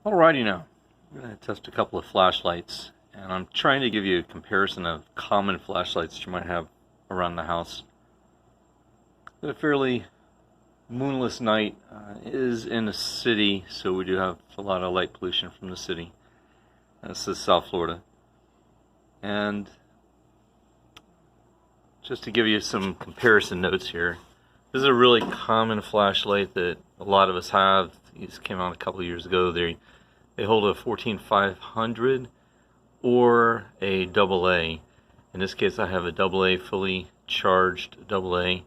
Alrighty now, I'm going to test a couple of flashlights, and I'm trying to give you a comparison of common flashlights you might have around the house. A fairly moonless night is in a city, so we do have a lot of light pollution from the city. This is South Florida. And just to give you some comparison notes here, this is a really common flashlight that a lot of us have. These came out a couple of years ago. They hold a 14500 or a AA. In this case, I have a AA, fully charged AA,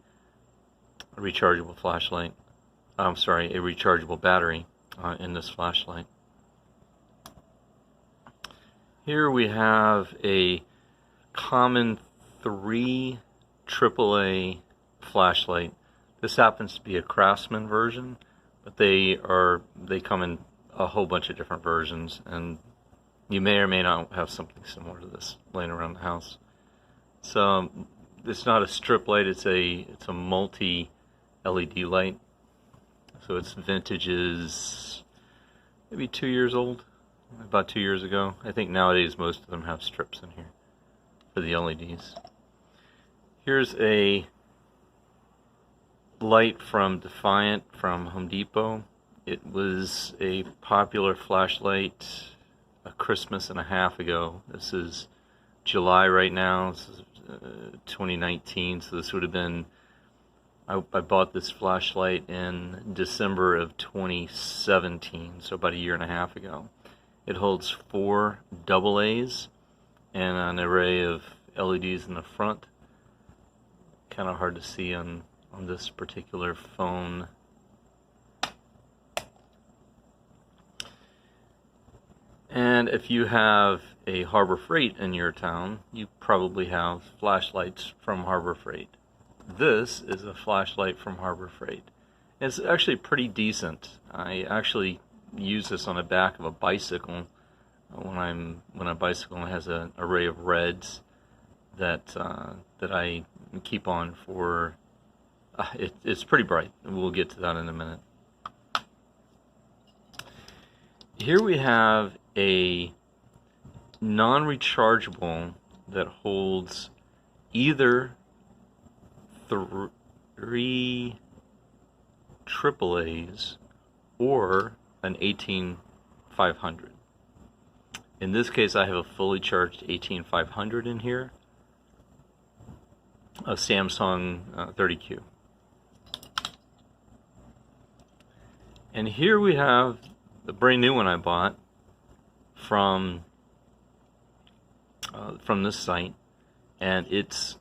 a rechargeable flashlight. I'm sorry, a rechargeable battery in this flashlight. Here we have a common 3 AAA flashlight. This happens to be a Craftsman version, but they come in a whole bunch of different versions, and you may or may not have something similar to this laying around the house. So it's not a strip light, it's a multi LED light. So its vintage is maybe 2 years old, about 2 years ago. I think nowadays most of them have strips in here for the LEDs. Here's a light from Defiant from Home Depot. It was a popular flashlight a Christmas and a half ago. This is July right now. This is 2019, so this would have been, I bought this flashlight in December of 2017, so about a year and a half ago. It holds 4 AA's and an array of LEDs in the front. Kind of hard to see on this particular phone. And if you have a Harbor Freight in your town, you probably have flashlights from Harbor Freight. This is a flashlight from Harbor Freight. It's actually pretty decent. I actually use this on the back of a bicycle when a bicycle has an array of reds that I keep on for. It's pretty bright, and we'll get to that in a minute. Here we have a non-rechargeable that holds either 3 AAA's or an 18500. In this case, I have a fully charged 18500 in here, a Samsung 30Q. And here we have the brand new one I bought from this site, and it's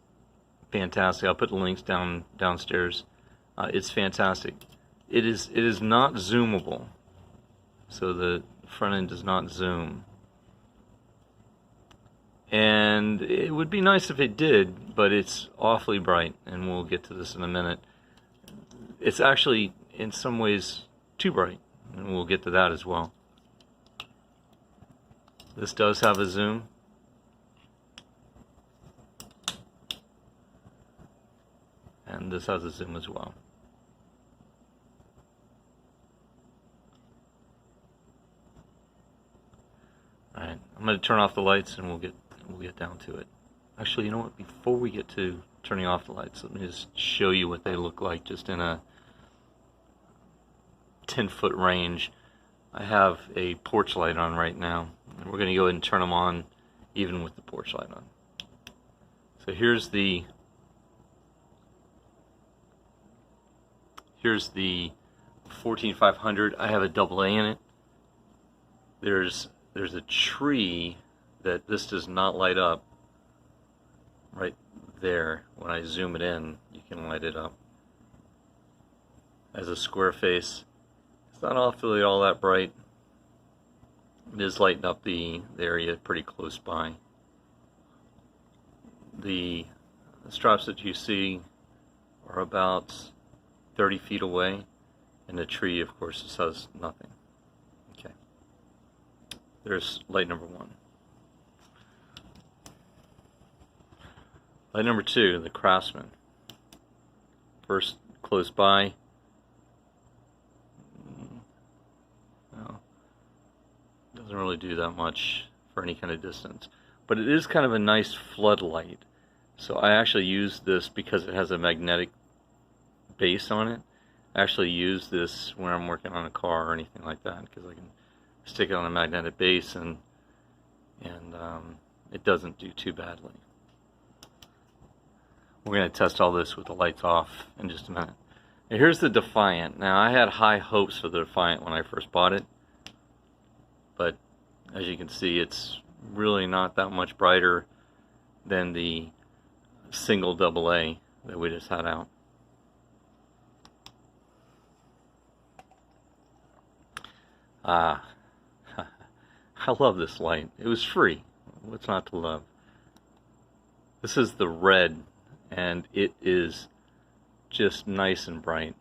fantastic. I'll put the links downstairs. It's fantastic. It is not zoomable, so the front end does not zoom. And it would be nice if it did, but it's awfully bright, and we'll get to this in a minute. It's actually, in some ways, too bright, and we'll get to that as well. This does have a zoom. And this has a zoom as well. Alright, I'm going to turn off the lights and we'll get down to it. Actually, you know what? Before we get to turning off the lights, let me just show you what they look like just in a 10-foot range. I have a porch light on right now, and we're going to go ahead and turn them on even with the porch light on. So here's the 14500. I have a AA in it. There's a tree that this does not light up. Right there, when I zoom it in, you can light it up. As a square face. It's not awfully all that bright. It is lighting up the area pretty close by. The straps that you see are about 30 feet away, and the tree, of course, says nothing. Okay. There's light number 1. Light number 2, the Craftsman. First, close by. Doesn't really do that much for any kind of distance. But it is kind of a nice floodlight. So I actually use this because it has a magnetic base on it. I actually use this when I'm working on a car or anything like that, because I can stick it on a magnetic base and it doesn't do too badly. We're going to test all this with the lights off in just a minute. Now here's the Defiant. Now I had high hopes for the Defiant when I first bought it, but as you can see, it's really not that much brighter than the single AA that we just had out. I love this light. It was free. What's not to love? This is the red, and it is just nice and bright.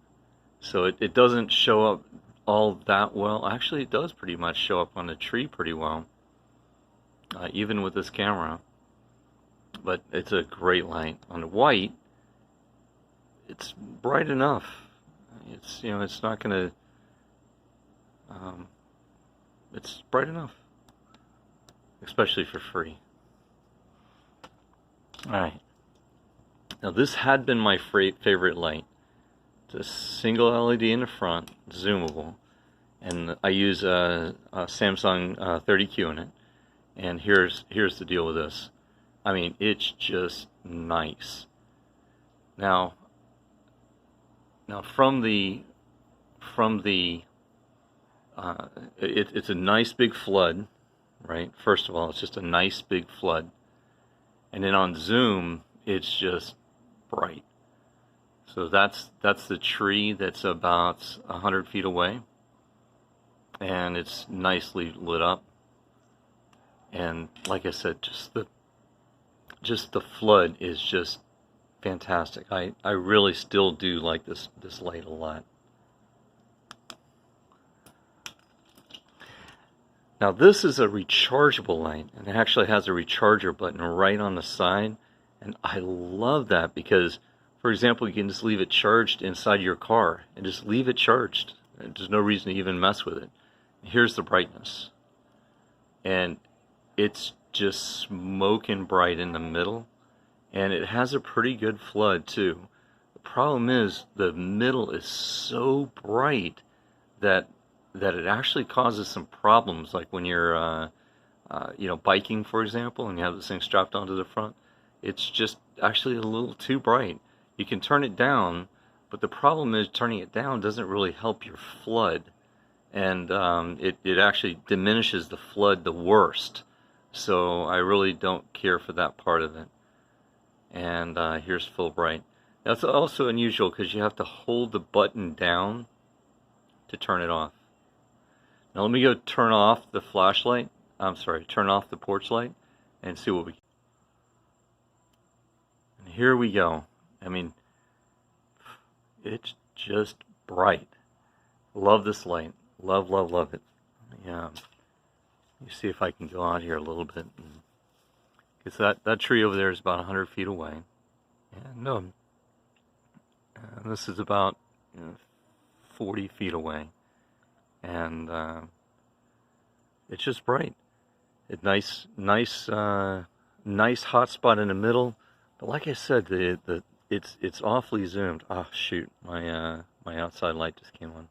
So it doesn't show up all that well. Actually, it does pretty much show up on the tree pretty well, even with this camera. But it's a great light. On the white, it's bright enough. It's, you know, it's not gonna. It's bright enough, especially for free. Alright, now this had been my favorite light. It's a single LED in the front, zoomable, and I use a Samsung 30Q in it. And here's the deal with this. I mean, it's just nice. Now from the it's a nice big flood, right? First of all, it's just a nice big flood. And then on zoom, it's just bright. So that's the tree that's about 100 feet away. And it's nicely lit up. And like I said, just the flood is just fantastic. I really still do like this light a lot. Now this is a rechargeable light, and it actually has a recharger button right on the side, and I love that because, for example, you can just leave it charged inside your car and just leave it charged. There's no reason to even mess with it. Here's the brightness, and it's just smoking bright in the middle, and it has a pretty good flood too. The problem is the middle is so bright that it actually causes some problems, like when you're you know, biking, for example, and you have this thing strapped onto the front. It's just actually a little too bright. You can turn it down, but the problem is turning it down doesn't really help your flood, and it actually diminishes the flood the worst. So I really don't care for that part of it. And here's full bright. That's also unusual because you have to hold the button down to turn it off. Now let me go turn off the flashlight. I'm sorry, turn off the porch light and see what we get. And here we go. I mean, it's just bright. Love this light. Love, love, love it. Yeah. Let me see if I can go out here a little bit. Because that tree over there is about 100 feet away. And this is about 40 feet away. And it's just bright. It's nice hot spot in the middle. But like I said, it's awfully zoomed. Oh shoot, my outside light just came on.